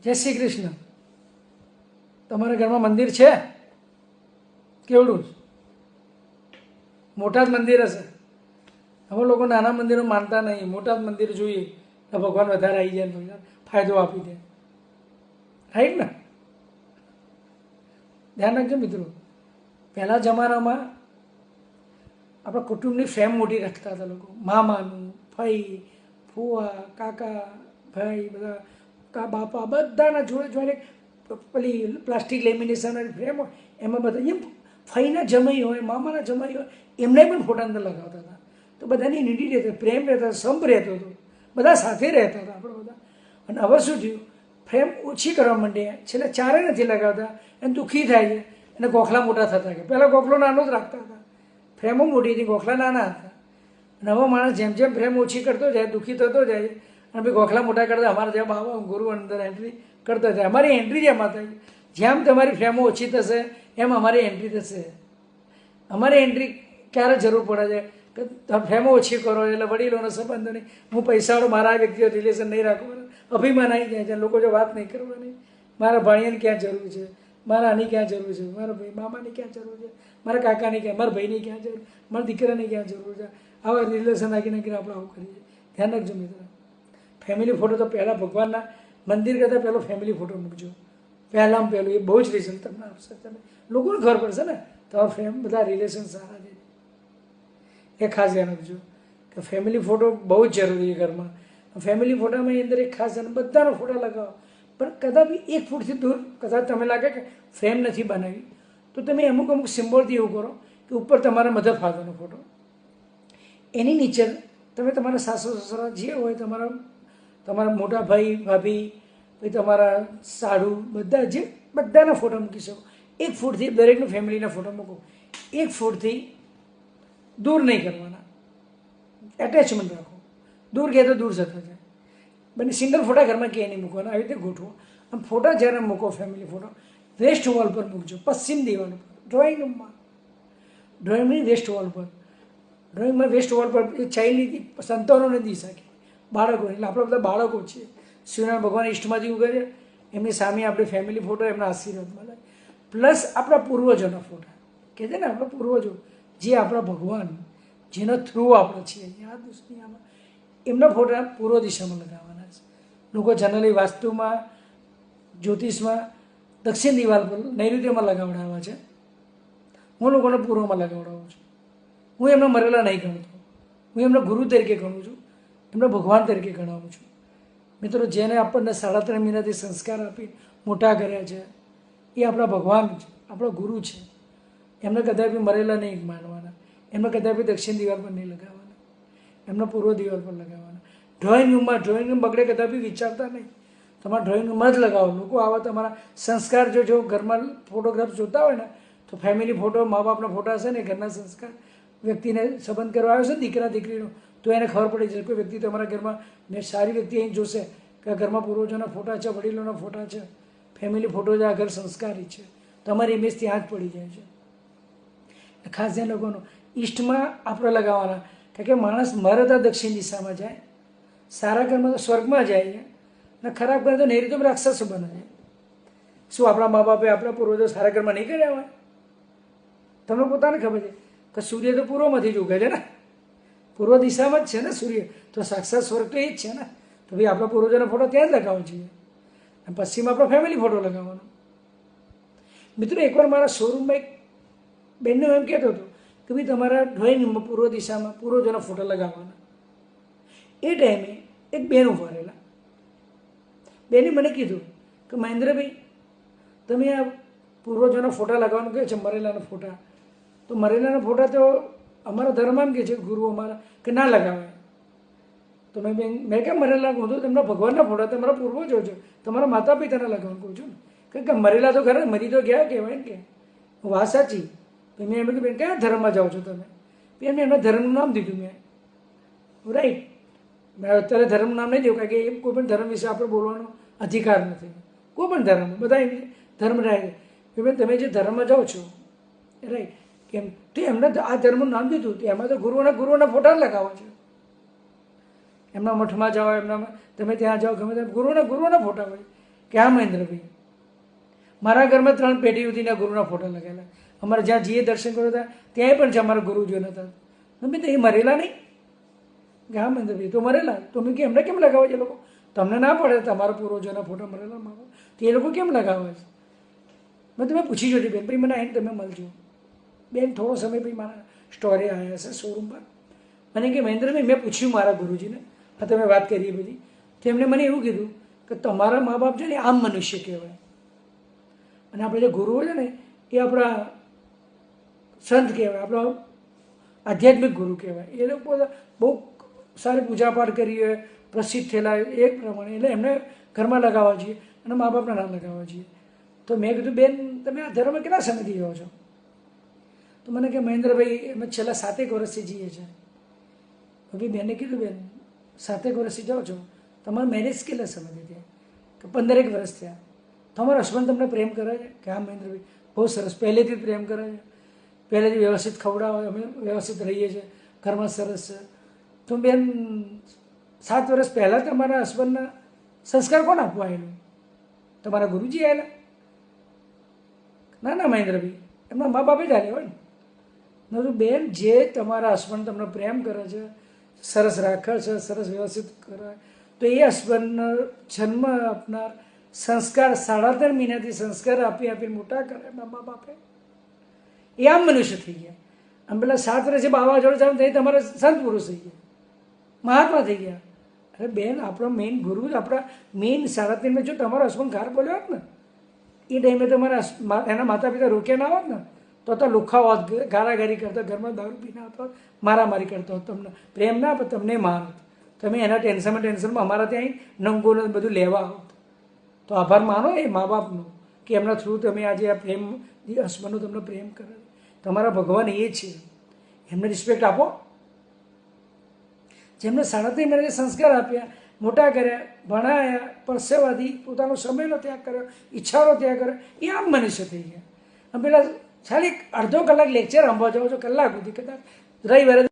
જય શ્રી કૃષ્ણ. તમારા ઘરમાં મંદિર છે? કેવડું? મોટા જ મંદિર હશે. અમે લોકો નાના મંદિરો માનતા નહીં, મોટા જ મંદિર જોઈએ તો ભગવાન વધારે આવી જાય, ભગવાન ફાયદો આપી દે. રાઈટ ને? ધ્યાન રાખજો મિત્રો, પહેલા જમાનામાં આપણા કુટુંબની ફેમ મોટી રાખતા હતા લોકો. મામાનું, ફઈ, ફુવા, કાકા, ભાઈ, બધા બાપા બધાના જોડે જોડે પેલી પ્લાસ્ટિક લેમિનેશન ફ્રેમ હોય એમાં બધા એમ ફઈના જમાઈ હોય, મામાના જમાઈ હોય, એમને પણ ફોટા અંદર લગાવતા હતા. તો બધાની નીડી રહેતા, પ્રેમ રહેતા, સંપ રહેતો હતો, બધા સાથે રહેતા હતા આપણે બધા. અને હવે શું થયું, ફ્રેમ ઓછી કરવા માંડ્યા, છેલ્લે ચારે નથી લગાવતા, એને દુઃખી થાય છે, એને ગોખલા મોટા થતા ગયા. પહેલાં ગોખલો નાનો જ રાખતા હતા, ફ્રેમો મોટી હતી, ગોખલા નાના હતા. નવો માણસ જેમ જેમ ફ્રેમ ઓછી કરતો જાય, દુઃખી થતો જાય, અને ભાઈ ગોખલા મોટા કરતા અમારા જેવા બાબા ગુરુ અંદર એન્ટ્રી કરતા જાય. અમારી એન્ટ્રી જેમ થાય, જેમ તમારી ફ્રેમો ઓછી થશે એમ અમારી એન્ટ્રી થશે. અમારી એન્ટ્રી ક્યારે જરૂર પડે છે કે તમે ફ્રેમો ઓછી કરો એટલે વડીલોનો સંબંધ નહીં, હું પૈસાવાળો મારા વ્યક્તિઓ રિલેશન નહીં રાખવાનું, અભિમાન આવી જાય છે. લોકો જો વાત નહીં કરવાની, મારા ભાણિયાની ક્યાં જરૂર છે, મારા આની ક્યાં જરૂર છે, મારા ભાઈ મામાની ક્યાં જરૂર છે, મારા કાકાની ક્યાં, મારા ભાઈની ક્યાં જરૂર, મારા દીકરાની ક્યાં જરૂર છે, આવા રિલેશન નાખી નાખીને આપણે આવું કરીએ. ધ્યાન રાખજો મિત્રો, ફેમિલી ફોટો તો પહેલાં ભગવાનના મંદિર કરતાં પહેલો ફેમિલી ફોટો મૂકજો. પહેલાં પહેલું એ બહુ જ રિઝલ્ટ તમને આપશે. તમે લોકોને ખબર પડશે ને તમારા ફેમ બધા રિલેશન સારા છે. એ ખાસ ધ્યાન રાખજો કે ફેમિલી ફોટો બહુ જ જરૂરી છે ઘરમાં. ફેમિલી ફોટામાં એ અંદર એક ખાસ ધ્યાન, બધાનો ફોટા લગાવો, પણ કદાચ એક ફૂટથી દૂર કદાચ તમે લાગે કે ફ્રેમ નથી બનાવી તો તમે અમુક અમુક સિમ્બોલથી એવું કરો કે ઉપર તમારા મધર ફાધરનો ફોટો, એની નીચે તમે તમારા સાસુ સસરા જે હોય, તમારા મોટા ભાઈ ભાભી, પછી તમારા સાડુ, બધા જે બધાના ફોટા મૂકી શકો. એક ફૂટથી દરેકનું ફેમિલીના ફોટા મૂકો. એક ફૂટથી દૂર નહીં કરવાના, એટેચમેન્ટ રાખો. દૂર ગયા તો દૂર જતા જાય. બંને સિંગલ ફોટા ઘરમાં ક્યાંય નહીં મૂકવાના, આવી રીતે ગોઠવો. આમ ફોટા જ્યારે મૂકો ફેમિલી ફોટો વેસ્ટ વોલ પર મૂકજો, પશ્ચિમ દિવાલ ઉપર, ડ્રોઈંગ રૂમમાં, ડ્રોઈંગની વેસ્ટ વોલ પર. ડ્રોઈંગમાં વેસ્ટ વોલ પર એ ચાઇલ્ડની સંતાનોને દી શકે, બાળકો, એટલે આપણે બધા બાળકો છીએ. સૂર્યનારાયણ ભગવાન ઈષ્ટમાંથી ઉગે છે, એમની સામે આપણે ફેમિલી ફોટો, એમના આશીર્વાદ મળે. પ્લસ આપણા પૂર્વજોના ફોટા, કહે છે ને આપણા પૂર્વજો, જે આપણા ભગવાન, જેના થ્રુ આપણે છીએ આ દુનિયામાં, એમના ફોટા પૂર્વ દિશામાં લગાવવાના છે. લોકો જનરલી વાસ્તુમાં, જ્યોતિષમાં દક્ષિણ દિવાલ પર નૈઋત્યમાં લગાવડાવવા છે. હું લોકોને પૂર્વમાં લગાવડાવું છું. હું એમના મરેલા નહીં ગણતો, હું એમના ગુરુ તરીકે ગણું છું, એમના ભગવાન તરીકે ગણાવું છું. મિત્રો, જેને આપણને 3.5 મહિનાથી સંસ્કાર આપી મોટા કર્યા છે એ આપણા ભગવાન છે, આપણા ગુરુ છે. એમને કદાપી મરેલા નહીં માનવાના, એમને કદાપી દક્ષિણ દિવાલ પર નહીં લગાવવાના, એમના પૂર્વ દિવાલ પર લગાવવાના. ડ્રોઈંગ રૂમ બગડે કદાપી વિચારતા નહીં, તમારા ડ્રોઈંગ રૂમમાં જ લગાવો. લોકો આવા તમારા સંસ્કાર જો ઘરમાં ફોટોગ્રાફ જોતા હોય ને તો ફેમિલી ફોટો, મા બાપના ફોટા હશે ને, ઘરના સંસ્કાર, વ્યક્તિને સંબંધ કરવા આવ્યો છે ને દીકરા દીકરીનો, તો એને ખબર પડી જશે. કોઈ વ્યક્તિ તમારા ઘરમાં ને સારી વ્યક્તિ અહીં જોશે કે ઘરમાં પૂર્વજોના ફોટા છે, વડીલોના ફોટા છે, ફેમિલી ફોટો છે, આ ઘર સંસ્કારી છે, તમારી ઇમેજ ત્યાં જ પડી જાય છે. ખાસ ધ્યાન રાખવાનું, ઈસ્ટમાં આપણે લગાવવાના, કારણ કે માણસ મરે તો દક્ષિણ દિશામાં જાય, સારા ઘરમાં તો સ્વર્ગમાં જાય છે, અને ખરાબ કરે તો નૈઋત્યમાં રાક્ષસો બને છે. શું આપણા મા બાપે આપણા પૂર્વજો સારા ઘરમાં નહીં કર્યા હોય? તમને પોતાને ખબર છે કે સૂર્ય તો પૂર્વમાંથી જ ઉગે છે ને, પૂર્વ દિશામાં જ છે ને સૂર્ય, તો સાક્ષાત સ્વર્ગ તો એ જ છે ને. તો ભાઈ આપણા પૂર્વજોનો ફોટો ત્યાં જ લગાવવો જોઈએ, અને પશ્ચિમ આપણો ફેમિલી ફોટો લગાવવાનો. મિત્રો, એકવાર મારા શોરૂમમાં એક બેનનો એમ કહેતો હતો કે ભાઈ તમારા ડ્રોઈંગમાં પૂર્વ દિશામાં પૂર્વજોના ફોટો લગાવવાના. એ ટાઈમે એક બેન ઉભા રહેલા. બેને મને કીધું કે મહેન્દ્રભાઈ, તમે આ પૂર્વજોના ફોટા લગાવવાનું કહે છે, મરેલાના ફોટા, તો મરેલાના ફોટા તો અમારા ધર્મ એમ કહે છે, ગુરુ અમારા, કે ના લગાવાય. તો મેં કેમ મરેલા કહું છું? તેમના ભગવાનના ફોટા, તમારા પૂર્વજો છો, તમારા માતા પિતાના લગાવવાનું કહું છું ને. કારણ કે મરેલા તો ખરા, મરી તો ગયા કહેવાય ને. કે વાત સાચી. મેં એમ કીધું, બેન કયા ધર્મમાં જાઓ છો તમે? એમને એમના ધર્મનું નામ દીધું મેં. રાઈટ, મેં અત્યારે ધર્મનું નામ નહીં દેવું, કારણ કે એ કોઈ પણ ધર્મ વિશે આપણે બોલવાનો અધિકાર નથી. કોઈ પણ ધર્મ, બધા ધર્મ રહે છે. બેન તમે જે ધર્મમાં જાઓ છો, રાઈટ, કેમ તો એમને આ ધર્મનું નામ દીધું, તો એમાં તો ગુરુઓના ફોટા લગાવવા છે. એમના મઠમાં જાઓ, એમના તમે ત્યાં જાઓ, ગમે તેમ ગુરુઓના ફોટા હોય, કે હા મહેન્દ્રભાઈ, મારા ઘરમાં 3 પેઢી સુધીના ગુરુના ફોટા લગાવેલા, અમારે જ્યાં જીએ દર્શન કર્યો હતા ત્યાંય પણ છે અમારા ગુરુજીઓ નતા. મેં તો એ મરેલા નહીં? કે હા મહેન્દ્રભાઈ તો મરેલા. તો મેં કે એમને કેમ લગાવે છે લોકો? તમને ના પડે તમારા પૂર્વજોના ફોટા મરેલા માગો તો એ લોકો કેમ લગાવે છે? મેં તમે પૂછી જોતી બેન, ભાઈ મને આવીને તમે મળજો. બેન થોડો સમય પછી મારા સ્ટોરે આવ્યા છે શોરૂમ પર. મને કે મહેન્દ્રભાઈ મેં પૂછ્યું મારા ગુરુજીને, આ તમે વાત કરીએ બધી, તો એમણે મને એવું કીધું કે તમારા મા બાપ છે ને આમ મનુષ્ય કહેવાય, અને આપણે જે ગુરુઓ છે ને એ આપણા સંત કહેવાય, આપણા આધ્યાત્મિક ગુરુ કહેવાય. એ લોકો બહુ સારી પૂજાપાઠ કરી હોય, પ્રસિદ્ધ થયેલા એક પ્રમાણે, એટલે એમને ઘરમાં લગાવવા જોઈએ અને મા બાપને ના લગાવવા જોઈએ. તો મેં કીધું બેન તમે આ ધર્મ કેટલા સમયથી રહો છો? તો મને કે મહેન્દ્રભાઈ અમે છેલ્લા 7 વર્ષથી જઈએ છીએ. હવે બેને કીધું બેન 7 વર્ષથી જાઓ છો, તમારા મેરેજ કેટલા સમયથી થયા? કે 15 વર્ષ થયા. તમારા હસબન્ડ તમને પ્રેમ કરે છે? કે હા મહેન્દ્રભાઈ બહુ સરસ, પહેલેથી જ પ્રેમ કરે છે, પહેલેથી વ્યવસ્થિત ખવડાવે, અમે વ્યવસ્થિત રહીએ છીએ, ઘરમાં સરસ છે. તો બેન 7 વર્ષ પહેલાં તમારા હસબન્ડના સંસ્કાર કોણ આપવા આવેલું? તમારા ગુરુજી આવેલા? ના મહેન્દ્રભાઈ એમના મા બાપે જ આવ્યા હોય ને. મેં તો બેન જે તમારા હસબન્ડ તમને પ્રેમ કરે છે, સરસ રાખે છે, સરસ વ્યવસ્થિત કરે, તો એ હસબન્ડનો જન્મ આપનાર સંસ્કાર 13.5 મહિનાથી સંસ્કાર આપીને મોટા કરે એમના મા બાપે, એ આમ મનુષ્ય થઈ ગયા. આમ પેલા 7 વર્ષે બાવા જોડે જાવ તો તમારા સંત પુરુષ થઈ ગયા, મહાત્મા થઈ ગયા. અરે બેન આપણો મેઇન ગુરુ જ આપણા મેઇન 3.5 જો તમારો હસબન્ડ ઘર બોલ્યો હોત ને એ ટાઈમે તમારા એના માતા પિતા રોક્યા ના હોત ને તો લુખા હોત, ગારાગારી કરતા, ઘરમાં દારૂ પીને આવતા હોત, મારામારી કરતા હોત, તમને પ્રેમ ના આપે, તમને મારત. તમે એના ટેન્શનમાં અમારા ત્યાં નંગોને બધું લેવા આવત. તો આભાર માનો એ મા બાપનો કે એમના થ્રુ તમે આજે આ પ્રેમ હસબન્ડનો તમને પ્રેમ કરે. તમારા ભગવાન એ છે, એમને રિસ્પેક્ટ આપો. જેમને 3.5 મહિનાથી સંસ્કાર આપ્યા, મોટા કર્યા, ભણાયા, પરસેવાથી પોતાનો સમયનો ત્યાગ કર્યો, ઈચ્છાનો ત્યાગ કર્યો, એ આમ મનુષ્ય થઈ ગયા. આમ પેલા ખાલી અડધો કલાક લેક્ચર સાંભળવા જાઓ છો, કલાક સુધી કદાચ રવિવારે